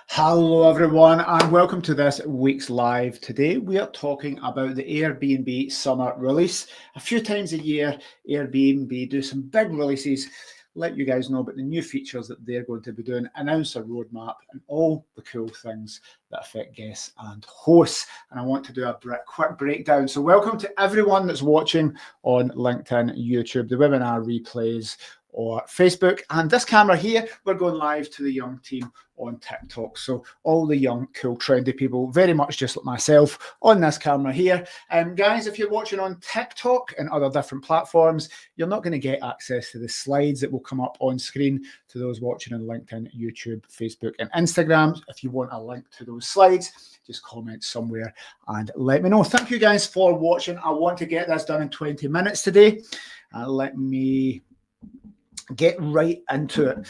Hello everyone and welcome to this week's live. Today we are talking about the Airbnb summer release. A few times a year Airbnb do some big releases, let you guys know about the new features that they're going to be doing, announce a roadmap and all the cool things that affect guests and hosts. And I want to do a quick breakdown. So welcome to everyone that's watching on LinkedIn, YouTube, the webinar replays, or Facebook. And this camera here, we're going live to the young team on TikTok. So all the young, cool, trendy people, very much just like myself on this camera here. Guys, if you're watching on TikTok and other different platforms, you're not going to get access to the slides that will come up on screen to those watching on LinkedIn, YouTube, Facebook, and Instagram. If you want a link to those slides, just comment somewhere and let me know. Thank you guys for watching. I want to get this done in 20 minutes today. Let me get right into it.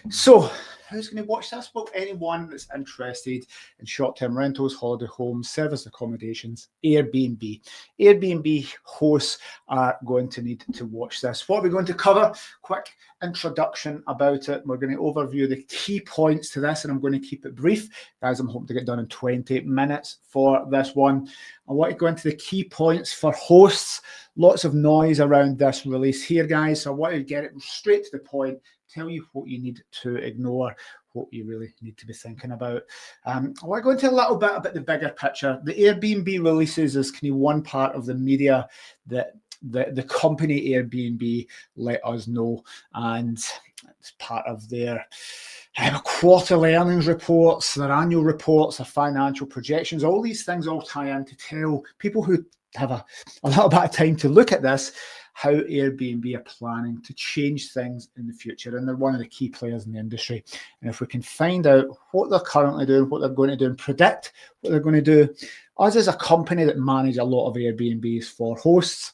So who's going to watch this? Well, anyone that's interested in short-term rentals, holiday homes, service accommodations, Airbnb. Airbnb hosts are going to need to watch this. What are we going to cover? Quick introduction about it. We're going to overview the key points to this, and I'm going to keep it brief. Guys, I'm hoping to get done in 20 minutes for this one. I want to go into the key points for hosts. Lots of noise around this release here, guys. So I want to get it straight to the point, tell you what you need to ignore, what you really need to be thinking about. I want to go into a little bit about the bigger picture. The Airbnb releases is kind of one part of the media that the company Airbnb let us know, and it's part of their quarterly earnings reports, their annual reports, their financial projections. All these things all tie in to tell people who have a little bit of time to look at this how Airbnb are planning to change things in the future. And they're one of the key players in the industry. And if we can find out what they're currently doing, what they're going to do, and predict what they're going to do, us as a company that manage a lot of Airbnbs for hosts,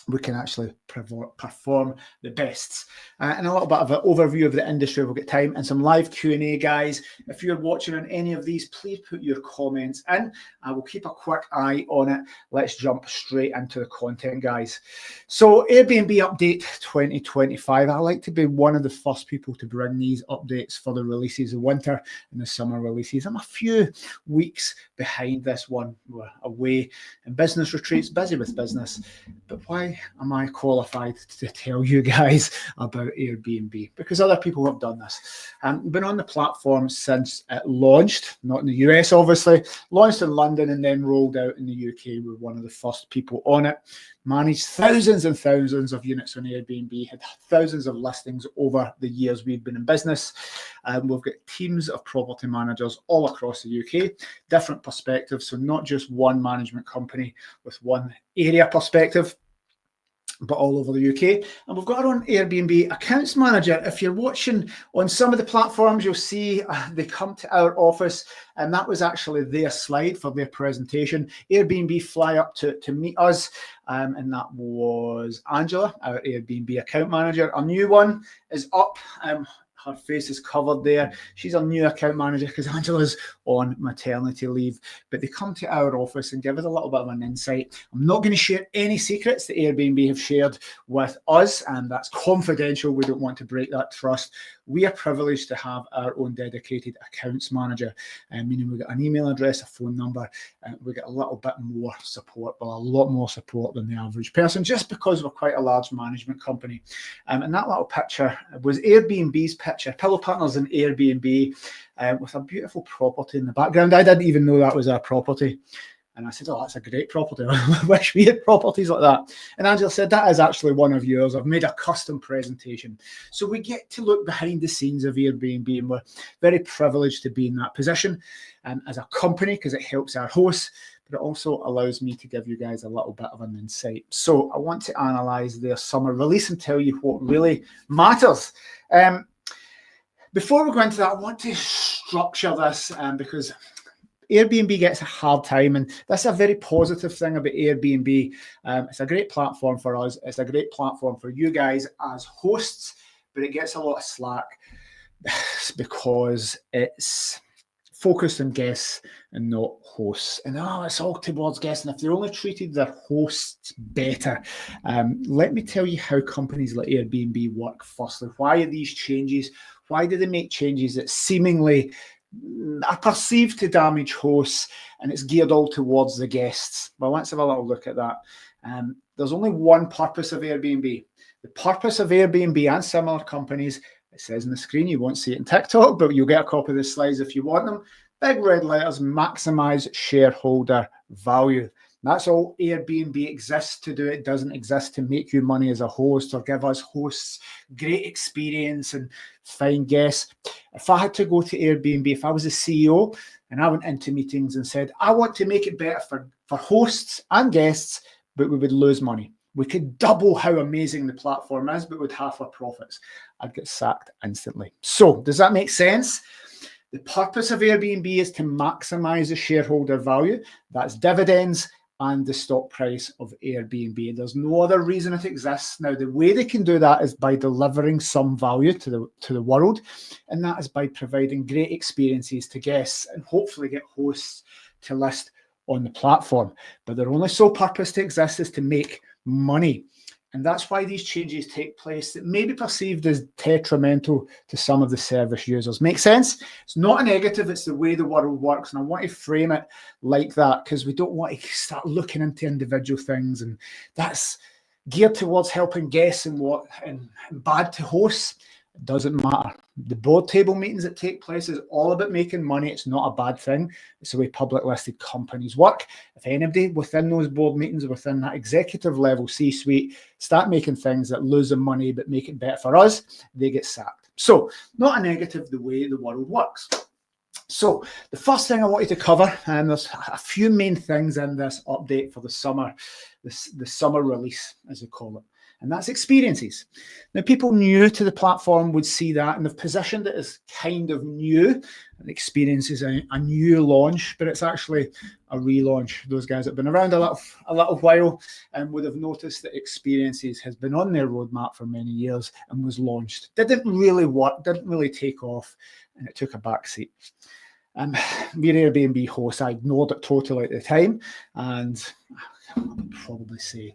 we can actually perform the best. And a little bit of an overview of the industry. We'll get time and some live Q&A, guys. If you're watching on any of these, please put your comments in. I will keep a quick eye on it. Let's jump straight into the content, guys. So Airbnb update 2025. I like to be one of the first people to bring these updates for the releases of winter and the summer releases. I'm a few weeks behind this one. We're away in business retreats, busy with business. But why am I qualified to tell you guys about Airbnb? Because other people have done this. Been on the platform since it launched, not in the US obviously, launched in London and then rolled out in the UK. We're one of the first people on it. Managed thousands and thousands of units on Airbnb, had thousands of listings over the years we've been in business. We've got teams of property managers all across the UK, different perspectives, so not just one management company with one area perspective, but all over the UK. And we've got our own Airbnb accounts manager. If you're watching on some of the platforms, you'll see they come to our office, and that was actually their slide for their presentation. Airbnb fly up to meet us, and that was Angela, our Airbnb account manager. Our new one is up. Her face is covered there. She's our new account manager because Angela's on maternity leave. But they come to our office and give us a little bit of an insight. I'm not going to share any secrets that Airbnb have shared with us, and that's confidential. We don't want to break that trust. We are privileged to have our own dedicated accounts manager, meaning we got an email address, a phone number, and we get a little bit more support, well, a lot more support than the average person, just because we're quite a large management company. And that little picture was Airbnb's picture, Pillow Partners and Airbnb, with a beautiful property in the background. I didn't even know that was our property. And I said, oh, that's a great property. I wish we had properties like that. And Angela said, that is actually one of yours. I've made a custom presentation. So we get to look behind the scenes of Airbnb, and we're very privileged to be in that position as a company because it helps our hosts, but it also allows me to give you guys a little bit of an insight. So I want to analyze their summer release and tell you what really matters. Before we go into that, I want to structure this because Airbnb gets a hard time, and that's a very positive thing about Airbnb. It's a great platform for us. It's a great platform for you guys as hosts, but it gets a lot of slack because it's focused on guests and not hosts. And it's all towards guests. And if they only treated their hosts better, let me tell you how companies like Airbnb work. Firstly, why are these changes? Why do they make changes that seemingly are perceived to damage hosts, and it's geared all towards the guests? Well, let's have a little look at that. There's only one purpose of Airbnb. The purpose of Airbnb and similar companies, it says on the screen, you won't see it in TikTok, but you'll get a copy of the slides if you want them. Big red letters, maximize shareholder value. That's all Airbnb exists to do. It doesn't exist to make you money as a host or give us hosts great experience and fine guests. If I had to go to Airbnb, if I was a CEO and I went into meetings and said, I want to make it better for hosts and guests, but we would lose money. We could double how amazing the platform is, but with half our profits, I'd get sacked instantly. So does that make sense? The purpose of Airbnb is to maximize the shareholder value. That's dividends and the stock price of Airbnb. There's no other reason it exists. Now, the way they can do that is by delivering some value to the world, and that is by providing great experiences to guests and hopefully get hosts to list on the platform. But their only sole purpose to exist is to make money. And that's why these changes take place that may be perceived as detrimental to some of the service users. Make sense? It's not a negative, it's the way the world works. And I want to frame it like that because we don't want to start looking into individual things. And that's geared towards helping guests and bad to hosts. It doesn't matter. The board table meetings that take place is all about making money. It's not a bad thing. It's the way public listed companies work. If anybody within those board meetings, within that executive level C-suite, start making things that lose them money but make it better for us, they get sacked. So not a negative, the way the world works. So the first thing I want you to cover, and there's a few main things in this update for the summer, the summer release, as they call it. And that's experiences. Now, people new to the platform would see that, and they've positioned it as kind of new. And experience is a new launch, but it's actually a relaunch. Those guys that have been around a little while and would have noticed that experiences has been on their roadmap for many years and was launched. Didn't really work, didn't really take off, and it took a backseat. We're Airbnb hosts. I ignored it totally at the time, and I would probably say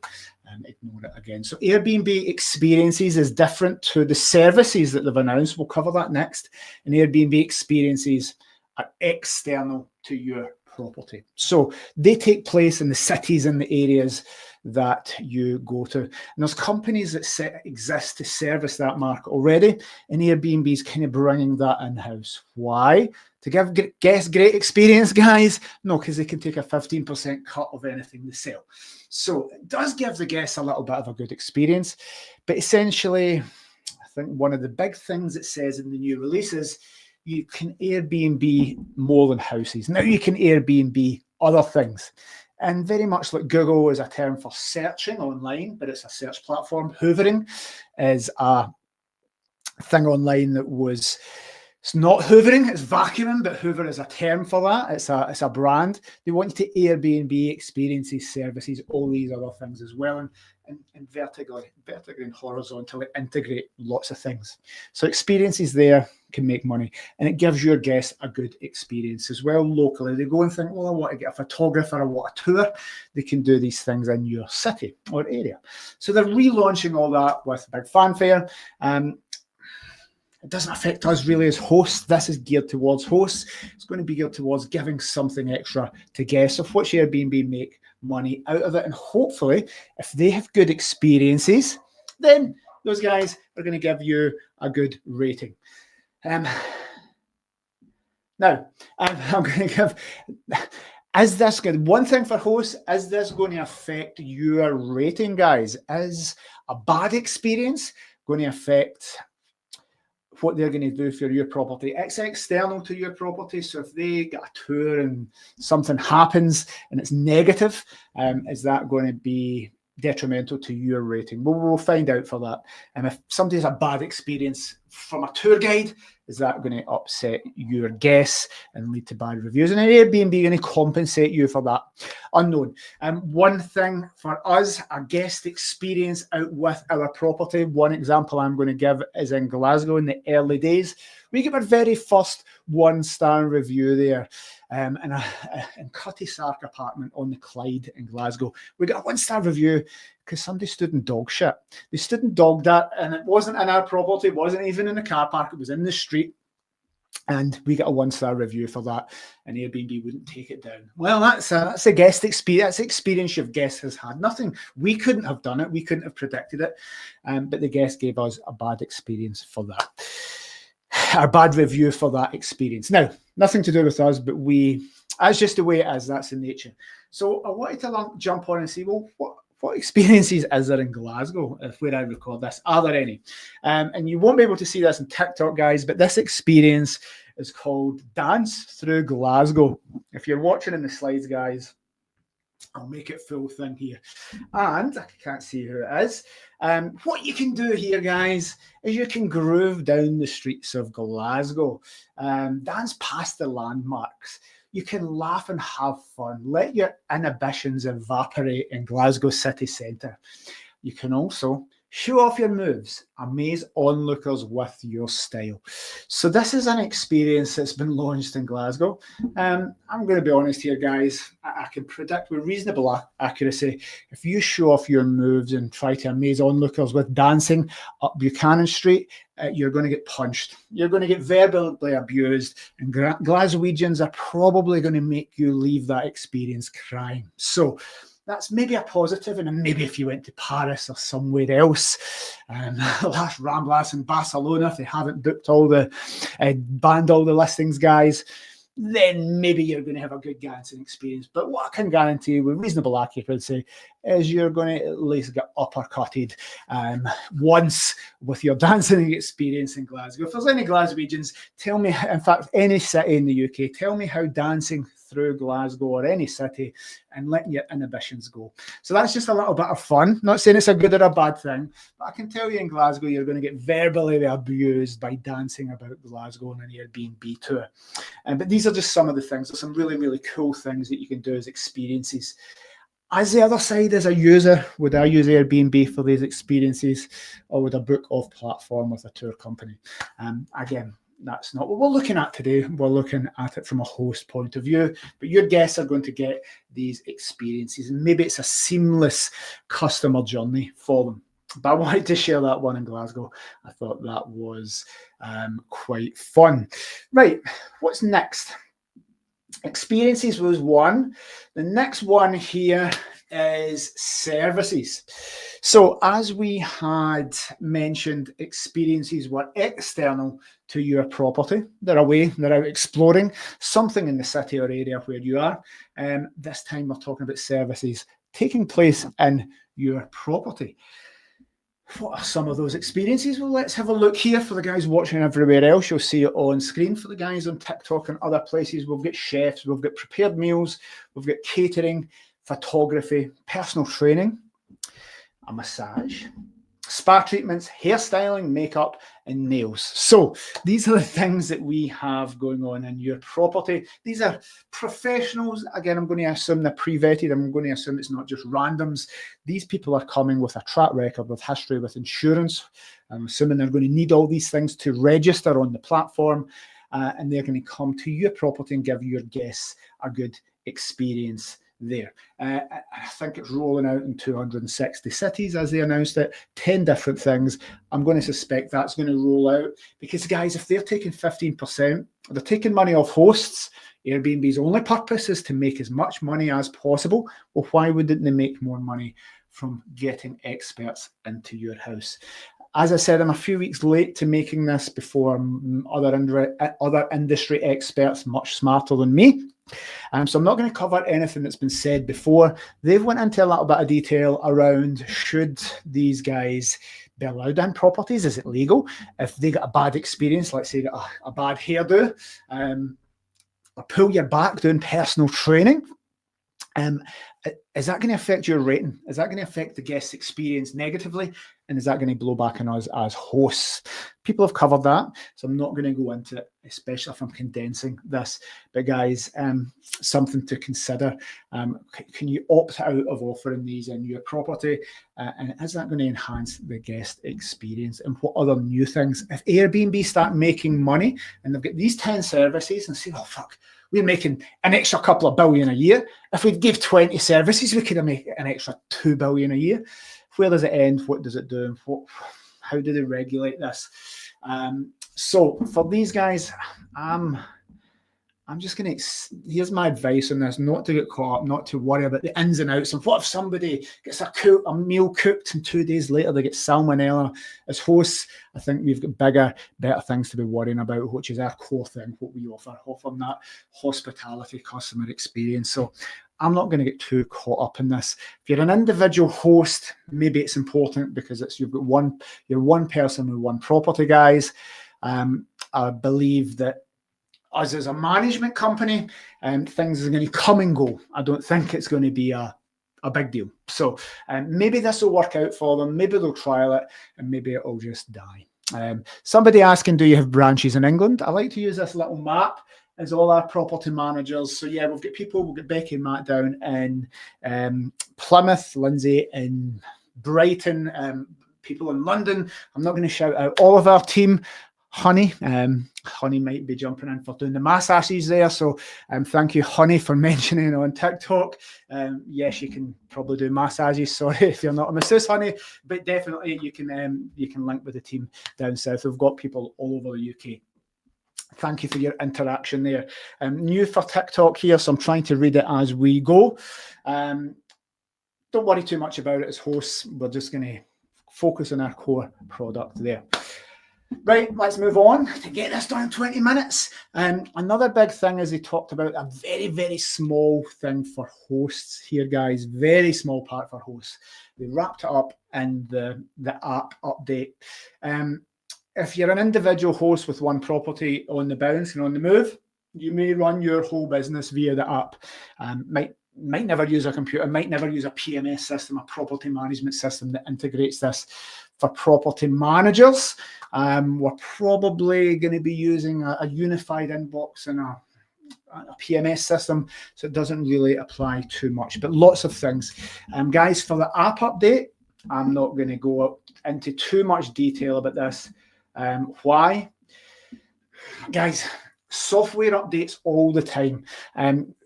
ignore it again. So Airbnb experiences is different to the services that they've announced. We'll cover that next. And Airbnb experiences are external to your property. So they take place in the cities and the areas that you go to. And there's companies that exist to service that market already. And Airbnb is kind of bringing that in-house. Why? To give guests great experience, guys? No, because they can take a 15% cut of anything they sell. So it does give the guests a little bit of a good experience. But essentially, I think one of the big things it says in the new release is you can Airbnb more than houses. Now you can Airbnb other things. And very much like Google is a term for searching online, but it's a search platform. Hoovering is a thing online that was... It's not hoovering, it's vacuuming, but Hoover is a term for that. It's a brand. They want you to Airbnb experiences, services, all these other things as well, and vertically and horizontally integrate lots of things. So experiences there can make money, and it gives your guests a good experience as well locally. They go and think, well, I want to get a photographer, I want a tour. They can do these things in your city or area. So they're relaunching all that with big fanfare. It doesn't affect us really as hosts. This is geared towards hosts. It's going to be geared towards giving something extra to guests, of which Airbnb make money out of it. And hopefully, if they have good experiences, then those guys are going to give you a good rating. Now, I'm going to give... Is this good? One thing for hosts, is this going to affect your rating, guys? Is a bad experience going to affect what they're going to do for your property? It's external to your property, so if they get a tour and something happens and it's negative, is that going to be detrimental to your rating? Well, we'll find out for that. And if somebody has a bad experience from a tour guide, is that going to upset your guests and lead to bad reviews? And Airbnb going to compensate you for that? Unknown. One thing for us, a guest experience out with our property. One example I'm going to give is in Glasgow in the early days. We got our very first 1-star review there in Cutty Sark apartment on the Clyde in Glasgow. We got a 1-star review because somebody stood in dog shit. They stood in dog that, and it wasn't in our property, it wasn't even in the car park, it was in the street. And we got a 1-star review for that, and Airbnb wouldn't take it down. Well, that's a guest experience. That's experience your guest has had. Nothing. We couldn't have done it. We couldn't have predicted it. But the guest gave us a bad experience for that. A bad review for that experience. Now, nothing to do with us, but that's just the way it is. That's the nature. So I wanted to jump on and see, well, what experiences is there in Glasgow where I record this? Are there any? And you won't be able to see this on TikTok, guys, but this experience is called Dance Through Glasgow. If you're watching in the slides, guys, I'll make it full thing here. And I can't see who it is. What you can do here, guys, is you can groove down the streets of Glasgow, dance past the landmarks. You can laugh and have fun. Let your inhibitions evaporate in Glasgow city centre. You can also show off your moves, amaze onlookers with your style. So this is an experience that's been launched in Glasgow. I'm going to be honest here, guys. I can predict with reasonable accuracy, if you show off your moves and try to amaze onlookers with dancing up Buchanan Street, you're going to get punched. You're going to get verbally abused, and Glaswegians are probably going to make you leave that experience crying. So that's maybe a positive, and then maybe if you went to Paris or somewhere else, last Ramblas in Barcelona, if they haven't booked all the, banned all the listings, guys, then maybe you're going to have a good dancing experience. But what I can guarantee you with reasonable accuracy is you're going to at least get uppercutted once with your dancing experience in Glasgow. If there's any Glaswegians, tell me, in fact, any city in the UK, tell me how dancing through Glasgow or any city and letting your inhibitions go. So that's just a little bit of fun. Not saying it's a good or a bad thing, but I can tell you in Glasgow, you're going to get verbally abused by dancing about Glasgow on an Airbnb tour. But these are just some of the things. There's some really, really cool things that you can do as experiences. As the other side, as a user, would I use Airbnb for these experiences, or would I book off platform with a tour company? Again, that's not what we're looking at today. We're looking at it from a host point of view, but your guests are going to get these experiences, and maybe it's a seamless customer journey for them. But I wanted to share that one in Glasgow. I thought that was quite fun. Right, what's next? Experiences was one. The next one here is services. So as we had mentioned, experiences were external to your property. They're away, they're out exploring something in the city or area where you are. This time we're talking about services taking place in your property. What are some of those experiences? Well, let's have a look here. For the guys watching everywhere else, you'll see it on screen. For the guys on TikTok and other places, we've got chefs, we've got prepared meals, we've got catering, photography, personal training, a massage, spa treatments, hairstyling, makeup, and nails. So these are the things that we have going on in your property. These are professionals. Again, I'm going to assume they're pre-vetted. I'm going to assume it's not just randoms. These people are coming with a track record, with history, with insurance. I'm assuming they're going to need all these things to register on the platform, and they're going to come to your property and give your guests a good experience there. I think it's rolling out in 260 cities as they announced it, 10 different things. I'm going to suspect that's going to roll out because, guys, if they're taking 15%, they're taking money off hosts. Airbnb's only purpose is to make as much money as possible. Well, why wouldn't they make more money from getting experts into your house? As I said, I'm a few weeks late to making this before other industry experts much smarter than me. So I'm not going to cover anything that's been said before. They've went into a little bit of detail around should these guys be allowed in properties? Is it legal? If they got a bad experience, let's say got a bad hairdo, or pull your back doing personal training, Is that going to affect your rating? Is that going to affect the guest experience negatively? And is that going to blow back on us as hosts? People have covered that, so I'm not going to go into it, especially if I'm condensing this. But guys, something to consider. Can you opt out of offering these in your property? And is that going to enhance the guest experience? And what other new things? If Airbnb start making money and they've got these 10 services and say, oh, fuck, we're making an extra couple of billion a year. If we give 20 services, we could make an extra 2 billion a year. Where does it end? What does it do? How do they regulate this? So for these guys, I'm just going to, here's my advice on this, not to get caught up, not to worry about the ins and outs. And what if somebody gets a meal cooked and 2 days later they get salmonella? As hosts, I think we've got bigger, better things to be worrying about, which is our core thing, what we offering that hospitality customer experience. So I'm not going to get too caught up in this. If you're an individual host, maybe it's important because you're one person with one property, guys. I believe that us as a management company, things are going to come and go. I don't think it's going to be a big deal. So maybe this will work out for them. Maybe they'll trial it and maybe it'll just die. Somebody asking, do you have branches in England? I like to use this little map as all our property managers. So yeah, we've got Becky and Matt down in Plymouth, Lindsay in Brighton, people in London. I'm not going to shout out all of our team. Honey might be jumping in for doing the massages there, so thank you, Honey, for mentioning on TikTok. Yes, you can probably do massages. Sorry if you're not a masseuse, Honey, but definitely you can link with the team down south. We've got people all over the UK. Thank you for your interaction there. New for TikTok here, so I'm trying to read it as we go. Don't worry too much about it as hosts. We're just going to focus on our core product there. Right, let's move on to get this done in 20 minutes. Another big thing is they talked about a very, very small thing for hosts here, guys. Very small part for hosts. They wrapped it up in the app update. If you're an individual host with one property on the bounce and on the move, you may run your whole business via the app. Might never use a computer, might never use a PMS system, a property management system that integrates this. For property managers, we're probably going to be using a unified inbox and a PMS system, so it doesn't really apply too much, but lots of things. Guys, for the app update, I'm not going to go into too much detail about this. Why? Guys, software updates all the time.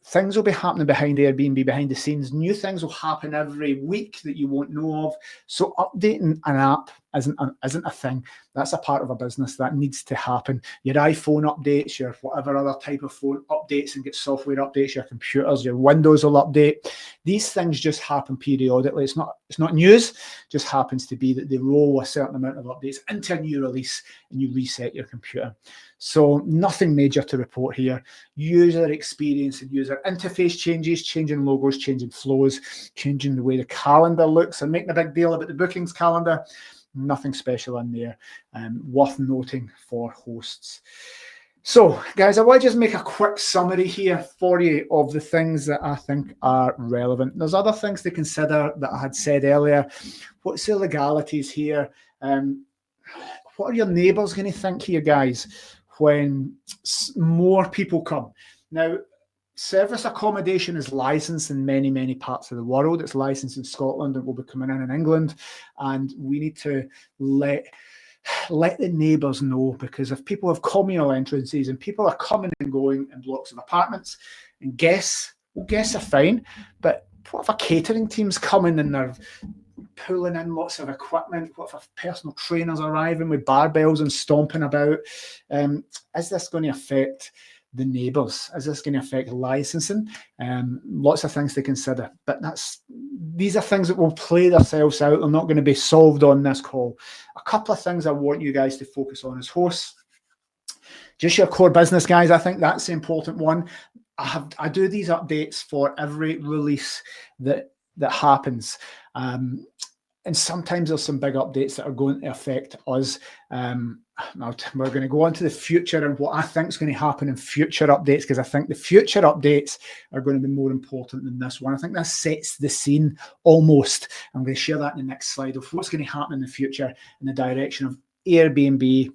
Things will be happening behind Airbnb, behind the scenes. New things will happen every week that you won't know of. So updating an app isn't a thing. That's a part of a business that needs to happen. Your iPhone updates, your whatever other type of phone updates and get software updates, your computers, your Windows will update. These things just happen periodically. It's not news, just happens to be that they roll a certain amount of updates into a new release and you reset your computer. So nothing major to report here. User experience and user interface changes, changing logos, changing flows, changing the way the calendar looks and making a big deal about the bookings calendar. Nothing special in there, worth noting for hosts. So, guys, I want to just make a quick summary here for you of the things that I think are relevant. There's other things to consider that I had said earlier. What's the legalities here? What are your neighbours going to think here, guys, when more people come? Now, service accommodation is licensed in many, many parts of the world. It's licensed in Scotland and will be coming in England. And we need to let the neighbours know, because if people have communal entrances and people are coming and going in blocks of apartments, and guests are fine, but what if a catering team's coming and they're pulling in lots of equipment? What if a personal trainer's arriving with barbells and stomping about? Is this going to affect the neighbours? Is this going to affect licensing? Lots of things to consider, but these are things that will play themselves out. They're not going to be solved on this call. A couple of things I want you guys to focus on as hosts. Just your core business, guys. I think that's the important one. I do these updates for every release that happens. And sometimes there's some big updates that are going to affect us. we're going to go on to the future and what I think is going to happen in future updates, because I think the future updates are going to be more important than this one. I think that sets the scene almost. I'm going to share that in the next slide of what's going to happen in the future in the direction of Airbnb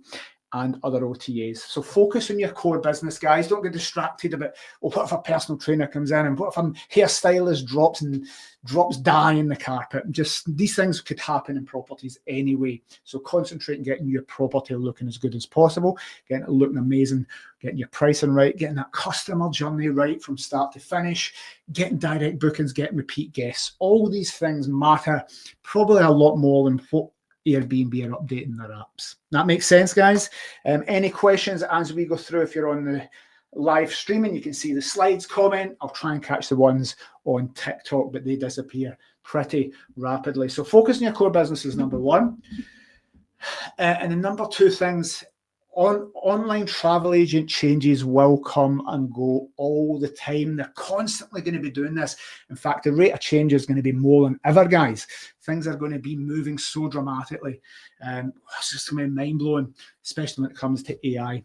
and other OTAs. So focus on your core business, guys. Don't get distracted about, oh, what if a personal trainer comes in, and what if a hairstylist drops dye in the carpet? Just these things could happen in properties anyway. So concentrate on getting your property looking as good as possible, getting it looking amazing, getting your pricing right, getting that customer journey right from start to finish, getting direct bookings, getting repeat guests. All these things matter probably a lot more than what Airbnb are updating their apps. That makes sense, guys? Any questions as we go through? If you're on the live streaming, you can see the slides, comment. I'll try and catch the ones on TikTok, but they disappear pretty rapidly. So focus on your core business is number one. And the number two things, online travel agent changes will come and go all the time. They're constantly going to be doing this. In fact, the rate of change is going to be more than ever, guys. Things are going to be moving so dramatically. It's just going to be mind-blowing, especially when it comes to AI.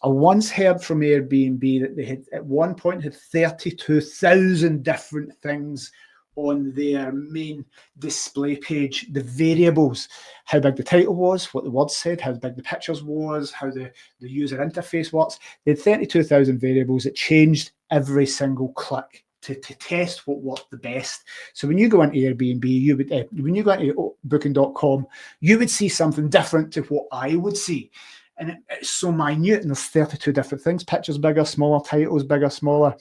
I once heard from Airbnb that they had at one point had 32,000 different things on their main display page, the variables, how big the title was, what the words said, how big the pictures was, how the user interface works. They had 32,000 variables that changed every single click to test what worked the best. So when you go into Airbnb, you would when you go into booking.com, you would see something different to what I would see. And it's so minute, and there's 32 different things, pictures bigger, smaller, titles bigger, smaller.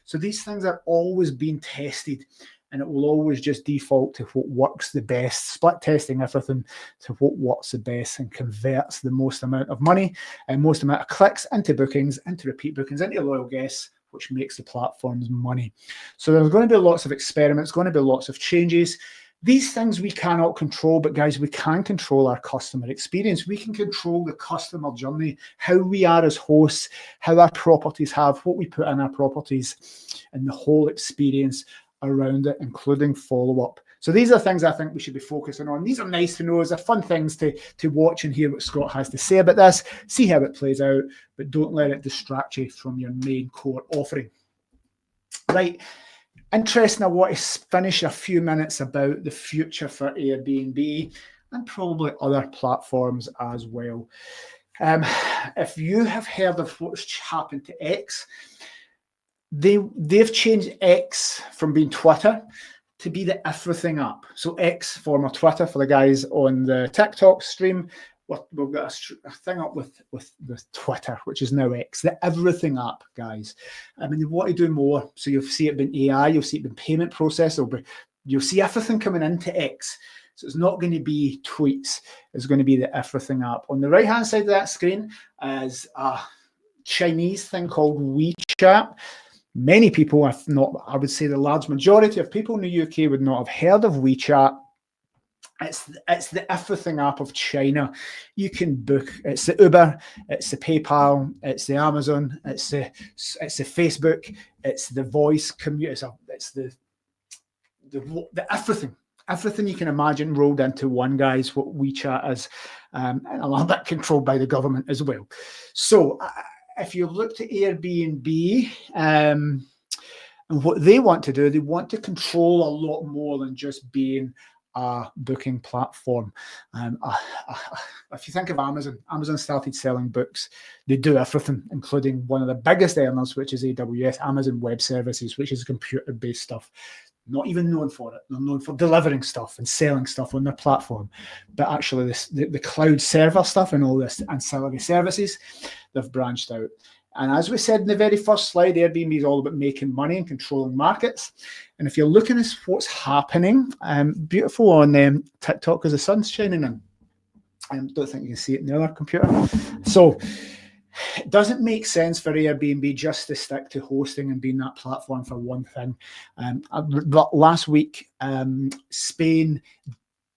So these things are always being tested, and it will always just default to what works the best, split testing everything to what works the best and converts the most amount of money and most amount of clicks into bookings, into repeat bookings, into loyal guests, which makes the platforms money. So there's going to be lots of experiments, going to be lots of changes. These things we cannot control, but guys, we can control our customer experience. We can control the customer journey, how we are as hosts, how our properties have, what we put in our properties, and the whole experience around it, including follow-up. So these are things I think we should be focusing on. These are nice to know. They're fun things to watch and hear what Scott has to say about this, see how it plays out, but don't let it distract you from your main core offering. Right. Interesting, I want to finish a few minutes about the future for Airbnb and probably other platforms as well. If you have heard of what's happened to X, they've changed X from being Twitter to be the everything app. So X, former Twitter, for the guys on the TikTok stream, we've got a thing up with Twitter, which is now X, the everything app, guys. I mean, they want to do more. So you'll see it being AI, you'll see it being payment process, you'll see everything coming into X. So it's not going to be tweets, it's going to be the everything app. On the right-hand side of that screen is a Chinese thing called WeChat. Many people, if not, I would say the large majority of people in the UK would not have heard of WeChat. It's the everything app of China. You can book. It's the Uber, it's the PayPal, it's the Amazon, it's the Facebook, it's the voice commute. It's the everything you can imagine rolled into one, guys. What WeChat is, and a lot of that controlled by the government as well. So if you look to Airbnb, and what they want to do, they want to control a lot more than just being a booking platform. If you think of Amazon started selling books. They do everything, including one of the biggest earners, which is AWS, Amazon Web Services, which is computer-based stuff. Not even known for it. They're known for delivering stuff and selling stuff on their platform. But actually, the cloud server stuff and all this ancillary services, they've branched out. And as we said in the very first slide, Airbnb is all about making money and controlling markets. And if you're looking at what's happening, beautiful on TikTok because the sun's shining in. I don't think you can see it in the other computer. So it doesn't make sense for Airbnb just to stick to hosting and being that platform for one thing. Last week, Spain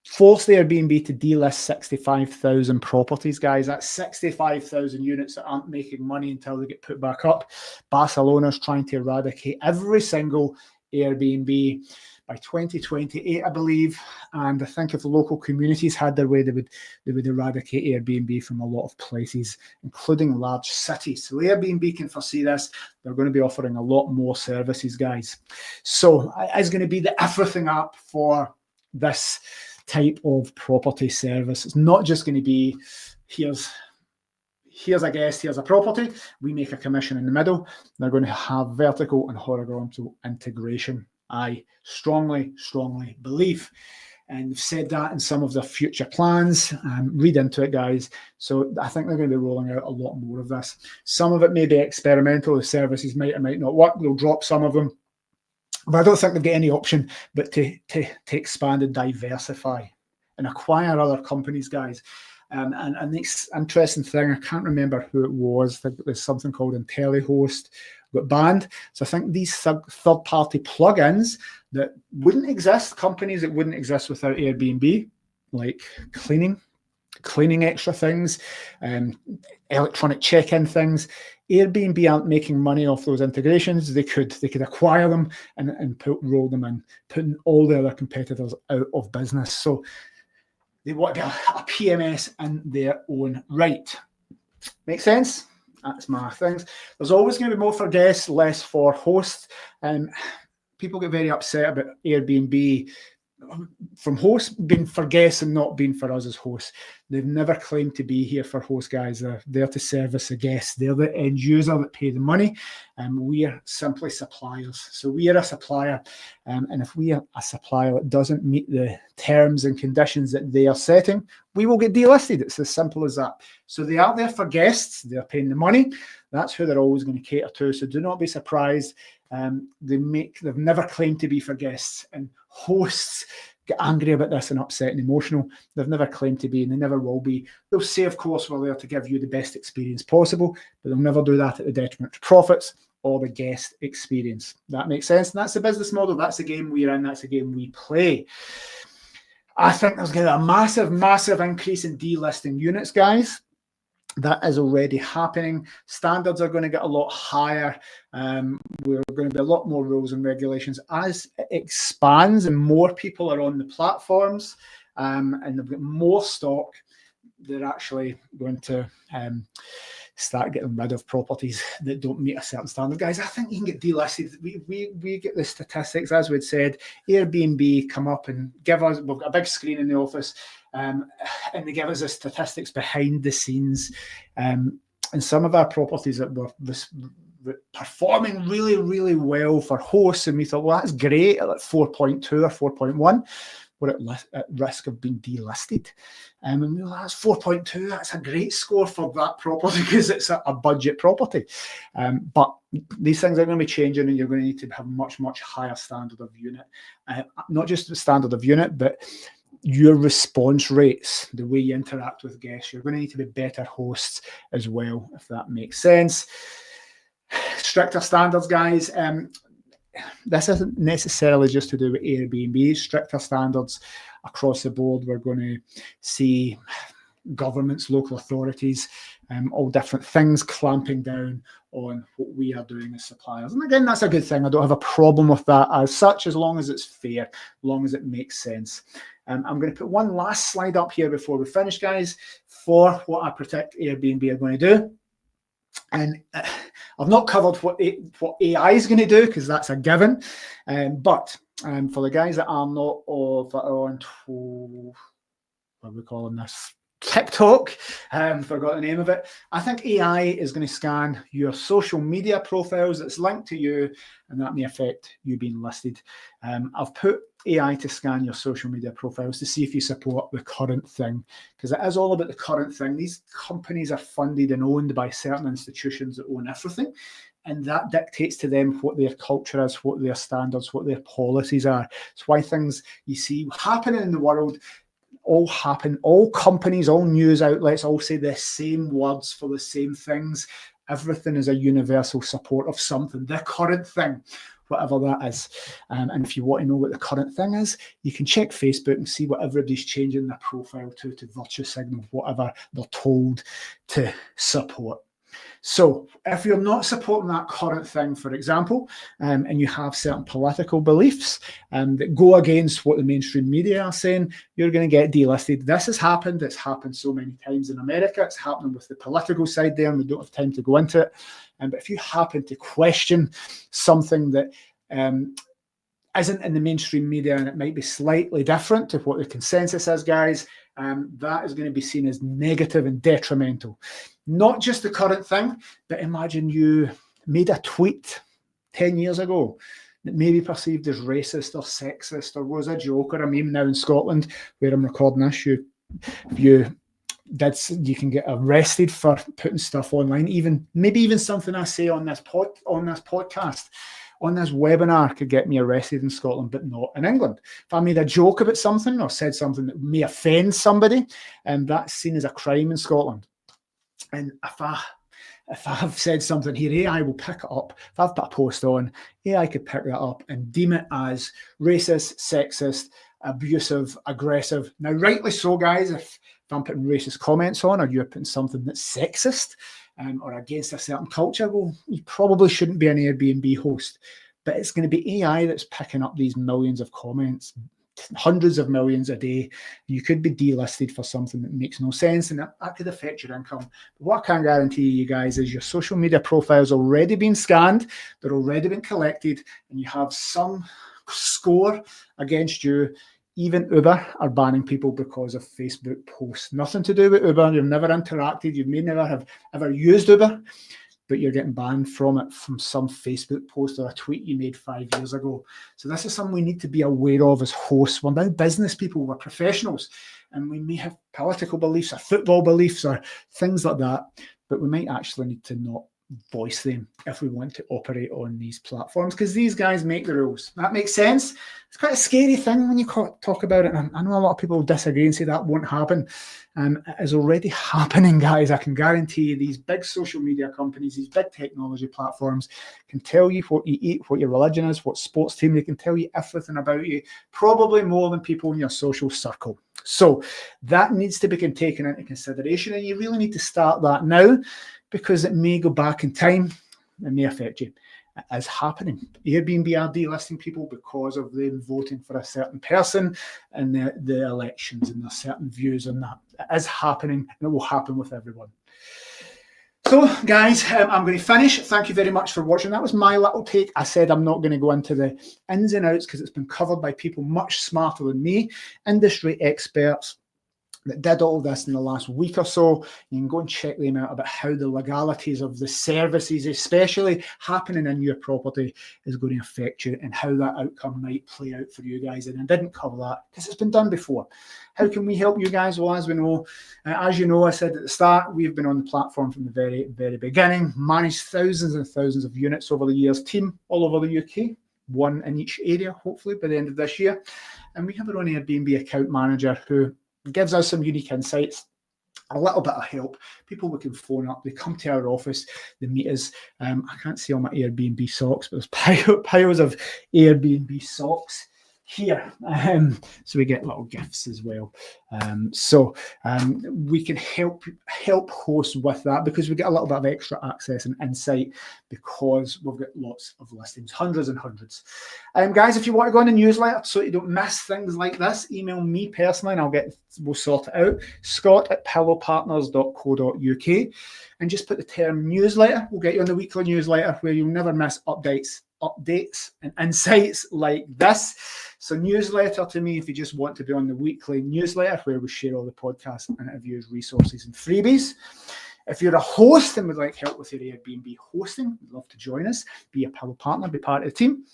forced Airbnb to delist 65,000 properties, guys. That's 65,000 units that aren't making money until they get put back up. Barcelona's trying to eradicate every single Airbnb by 2028, I believe. And I think if the local communities had their way, they would eradicate Airbnb from a lot of places, including large cities. So Airbnb can foresee this. They're going to be offering a lot more services, guys. So it's going to be the everything app for this type of property service. It's not just going to be, here's a guest, here's a property, we make a commission in the middle. They're going to have vertical and horizontal integration. I strongly believe. And they've said that in some of their future plans. Read into it, guys. So I think they're going to be rolling out a lot more of this. Some of it may be experimental. The services might or might not work. They'll drop some of them. But I don't think they've got any option but to expand and diversify and acquire other companies, guys. And the interesting thing, I can't remember who it was. I think there's something called IntelliHost got banned. So I think these third-party plugins that wouldn't exist, companies that wouldn't exist without Airbnb, like cleaning extra things, electronic check-in things. Airbnb aren't making money off those integrations. They could acquire them and roll them in, putting all the other competitors out of business. So they want to be a PMS in their own right. Make sense? That's my things. There's always going to be more for guests, less for hosts. People get very upset about Airbnb from hosts being for guests and not being for us as hosts. They've never claimed to be here for hosts, guys. They're there to service the guests. They're the end user that pay the money, and we are simply suppliers. So we are a supplier, and if we are a supplier that doesn't meet the terms and conditions that they are setting, we will get delisted. It's as simple as that. So they are there for guests. They're paying the money. That's who they're always going to cater to. So do not be surprised. They've never claimed to be for guests, and hosts get angry about this and upset and emotional. They've never claimed to be, and they never will be. They'll say, of course, we're there to give you the best experience possible, but they'll never do that at the detriment to profits or the guest experience. That makes sense. And that's the business model. That's the game we're in. That's the game we play. I think there's going to be a massive increase in delisting units, guys. That is already happening. Standards are going to get a lot higher. We're going to be a lot more rules and regulations as it expands and more people are on the platforms, and they've got more stock. They're actually going to start getting rid of properties that don't meet a certain standard. Guys, I think you can get delisted. We get the statistics, as we'd said. Airbnb come up and give us, we've got a big screen in the office, and they give us the statistics behind the scenes. And some of our properties that were performing really well for hosts, and we thought, well, that's great at like 4.2 or 4.1. We're at risk of being delisted. And we were like, that's 4.2. That's a great score for that property because it's a budget property. But these things are going to be changing, and you're going to need to have much higher standard of unit. Not just the standard of unit, but your response rates, the way you interact with guests. You're going to need to be better hosts as well, if that makes sense. Stricter standards, guys. This isn't necessarily just to do with Airbnb. Stricter standards across the board. We're going to see governments, local authorities, all different things clamping down on what we are doing as suppliers. And again, that's a good thing. I don't have a problem with that as such, as long as it's fair, as long as it makes sense. I'm going to put one last slide up here before we finish, guys, for what I predict Airbnb are going to do. And I've not covered what AI is going to do, because that's a given. But for the guys that are not on, what are we calling this? TikTok, forgot the name of it. I think AI is going to scan your social media profiles that's linked to you, and that may affect you being listed. I've put AI to scan your social media profiles to see if you support the current thing, because it is all about the current thing. These companies are funded and owned by certain institutions that own everything, and that dictates to them what their culture is, what their standards, what their policies are. It's why things you see happening in the world all happen, all companies, all news outlets all say the same words for the same things. Everything is a universal support of something, the current thing, whatever that is. And if you want to know what the current thing is, you can check Facebook and see what everybody's changing their profile to virtue signal whatever they're told to support. So if you're not supporting that current thing, for example, and you have certain political beliefs that go against what the mainstream media are saying, you're going to get delisted. This has happened. It's happened so many times in America. It's happening with the political side there, and we don't have time to go into it. But if you happen to question something that isn't in the mainstream media and it might be slightly different to what the consensus is, guys, that is going to be seen as negative and detrimental. Not just the current thing, but imagine you made a tweet 10 years ago that may be perceived as racist or sexist or was a joke or a meme. Now in Scotland, where I'm recording this, you can get arrested for putting stuff online. Maybe even something I say on this podcast, on this webinar, could get me arrested in Scotland, but not in England. If I made a joke about something or said something that may offend somebody, that's seen as a crime in Scotland. And if I've said something here, AI will pick it up. If I've put a post on, AI could pick that up and deem it as racist, sexist, abusive, aggressive. Now, rightly so, guys, if I'm putting racist comments on, or you're putting something that's sexist or against a certain culture, well, you probably shouldn't be an Airbnb host. But it's going to be AI that's picking up these millions of comments, hundreds of millions a day. You could be delisted for something that makes no sense, and that could affect your income. But what I can guarantee you guys is your social media profile's already been scanned, they're already been collected, and you have some score against you. Even Uber are banning people because of Facebook posts. Nothing to do with Uber. You've never interacted. You may never have ever used Uber, but you're getting banned from it from some Facebook post or a tweet you made 5 years ago. So this is something we need to be aware of as hosts. We're now business people, we're professionals, and we may have political beliefs or football beliefs or things like that, but we might actually need to not voice them if we want to operate on these platforms, because these guys make the rules. That makes sense. It's quite a scary thing when you talk about it. I know a lot of people disagree and say that won't happen. It is already happening, guys. I can guarantee you these big social media companies, these big technology platforms can tell you what you eat, what your religion is, what sports team. They can tell you everything about you, probably more than people in your social circle. So that needs to be taken into consideration, and you really need to start that now, because it may go back in time. It may affect you. It is happening. Airbnb are delisting people because of them voting for a certain person in the elections, and there's certain views on that. It is happening, and it will happen with everyone. So, guys, I'm going to finish. Thank you very much for watching. That was my little take. I said I'm not going to go into the ins and outs because it's been covered by people much smarter than me, industry experts that did all this in the last week or so. You can go and check them out about how the legalities of the services, especially happening in your property, is going to affect you and how that outcome might play out for you guys. And I didn't cover that because it's been done before. How can we help you guys? Well, as we know, as you know, I said at the start, we've been on the platform from the very, very beginning, managed thousands and thousands of units over the years, team all over the UK, one in each area, hopefully by the end of this year. And we have our own Airbnb account manager who gives us some unique insights, a little bit of help. People we can phone up, they come to our office, they meet us. I can't see all my Airbnb socks, but there's piles of Airbnb socks here. So we get little gifts as well. We can help hosts with that, because we get a little bit of extra access and insight because we've got lots of listings, hundreds and hundreds. Guys, if you want to go on the newsletter so you don't miss things like this, email me personally and we'll sort it out. Scott@pillowpartners.co.uk, and just put the term newsletter. We'll get you on the weekly newsletter where you'll never miss updates and insights like this. So newsletter to me if you just want to be on the weekly newsletter where we share all the podcasts, interviews, resources and freebies. If you're a host and would like help with your Airbnb hosting, we'd love to join us, be a Pillow partner, be part of the team.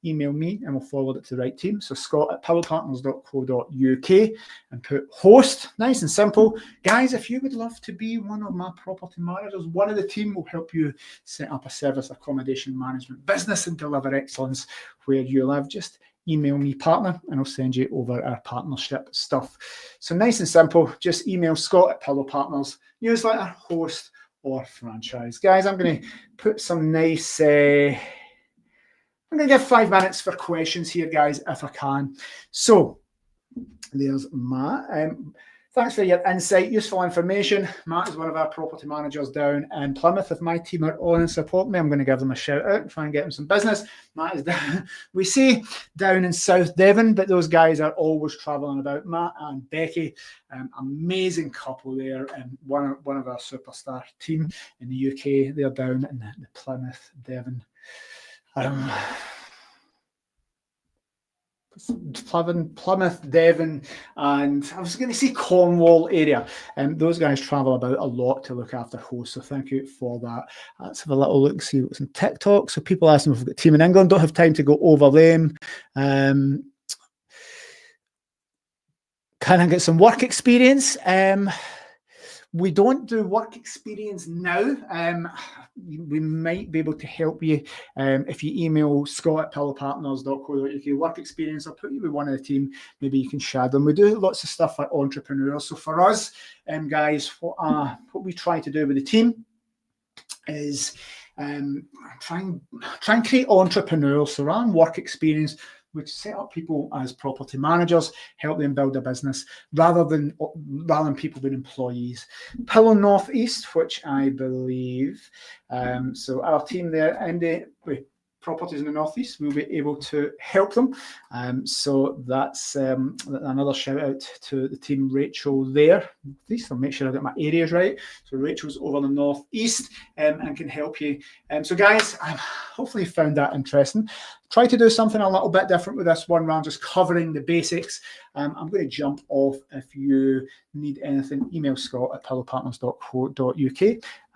Email me and we'll forward it to the right team. So Scott@pillowpartners.co.uk and put host. Nice and simple. Guys, if you would love to be one of my property managers, one of the team will help you set up a service accommodation management business and deliver excellence where you live. Just email me partner and I'll send you over our partnership stuff. So nice and simple. Just email Scott@pillowpartners, newsletter, host or franchise. Guys, I'm going to put some nice... I'm going to give 5 minutes for questions here, guys, if I can. So there's Matt. Thanks for your insight, useful information. Matt is one of our property managers down in Plymouth. If my team are on and support me, I'm going to give them a shout out and try and get them some business. Matt is down, we say down in South Devon, but those guys are always travelling about. Matt and Becky, amazing couple there, and one of our superstar team in the UK. They're down in the Plymouth, Devon. Plymouth, Devon, and I was going to say Cornwall area. Those guys travel about a lot to look after hosts, so thank you for that. Let's have a little look, see what's on TikTok. So people asking if we've got a team in England. Don't have time to go over them. Can I get some work experience? We don't do work experience now. We might be able to help you if you email scott@pillowpartners.co.uk. Work experience, I'll put you with one of the team. Maybe you can share them. We do lots of stuff for entrepreneurs. So for us, guys, what we try to do with the team is try and create entrepreneurs. So around work experience, we set up people as property managers, help them build a business rather than people being employees. Pillow Northeast, which I believe, so our team there, and properties in the Northeast, we'll be able to help them. So that's another shout out to the team, Rachel there. Please, I'll make sure I get my areas right. So Rachel's over the Northeast and can help you. So guys, hopefully you found that interesting. Try to do something a little bit different with this one round, just covering the basics. I'm going to jump off. If you need anything, email scott@pillowpartners.co.uk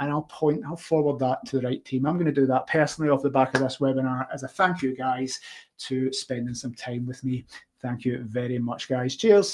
and I'll forward that to the right team. I'm going to do that personally off the back of this webinar as a thank you, guys, to spending some time with me. Thank you very much, guys. Cheers.